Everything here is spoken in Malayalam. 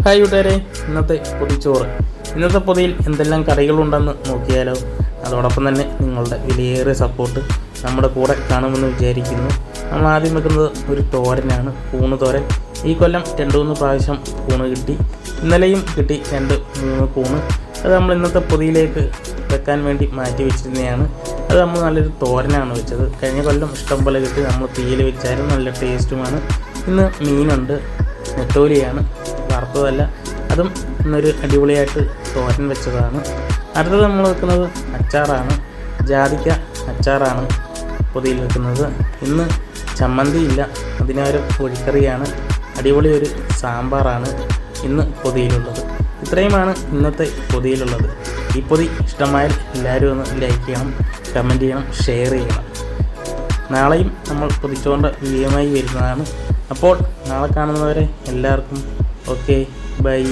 ഹായ് കൂട്ടുകാരെ, ഇന്നത്തെ പൊതിച്ചോറ്. ഇന്നത്തെ പൊതിയിൽ എന്തെല്ലാം കറികളുണ്ടെന്ന് നോക്കിയാലോ. അതോടൊപ്പം തന്നെ നിങ്ങളുടെ വിലയേറിയ സപ്പോർട്ട് നമ്മുടെ കൂടെ കാണുമെന്ന് വിചാരിക്കുന്നു. നമ്മൾ ആദ്യം വെക്കുന്നത് ഒരു തോരനാണ്, കൂണ് തോരൻ. ഈ കൊല്ലം 2-3 പ്രാവശ്യം കൂണ് കിട്ടി. ഇന്നലെയും കിട്ടി 2-3 കൂണ്. അത് നമ്മൾ ഇന്നത്തെ പൊതിയിലേക്ക് വെക്കാൻ വേണ്ടി മാറ്റി വെച്ചിരുന്നതാണ്. അത് നമ്മൾ നല്ലൊരു തോരനാണ് വെച്ചത്. കഴിഞ്ഞ കൊല്ലം ഇഷ്ടം പോലെ കിട്ടി, നമ്മൾ തീയിൽ വെച്ചാലും നല്ല ടേസ്റ്റുമാണ്. ഇന്ന് മീനുണ്ട്, നെത്തോലിയാണ്, വറുത്തതല്ല. അതും ഇന്നൊരു അടിപൊളിയായിട്ട് തോരൻ വെച്ചതാണ്. അടുത്തത് നമ്മൾ വെക്കുന്നത് അച്ചാറാണ്, ജാതിക്ക അച്ചാറാണ് പൊതിയിൽ വെക്കുന്നത്. ഇന്ന് ചമ്മന്തി ഇല്ല, അതിനൊരു പൊടിക്കറിയാണ്. അടിപൊളി ഒരു സാമ്പാറാണ് ഇന്ന് പൊതിയിലുള്ളത്. ഇത്രയുമാണ് ഇന്നത്തെ പൊതിയിലുള്ളത്. ഈ പൊതി ഇഷ്ടമായാൽ എല്ലാവരും ഒന്ന് ലൈക്ക് ചെയ്യണം, കമൻറ്റ് ചെയ്യണം, ഷെയർ ചെയ്യണം. നാളെയും നമ്മൾ പൊതിച്ചോറിൻ്റെ വീഡിയോയുമായി വരുന്നതാണ്. അപ്പോൾ നാളെ കാണുന്നവരെ എല്ലാവർക്കും ഓക്കെ, ബൈ.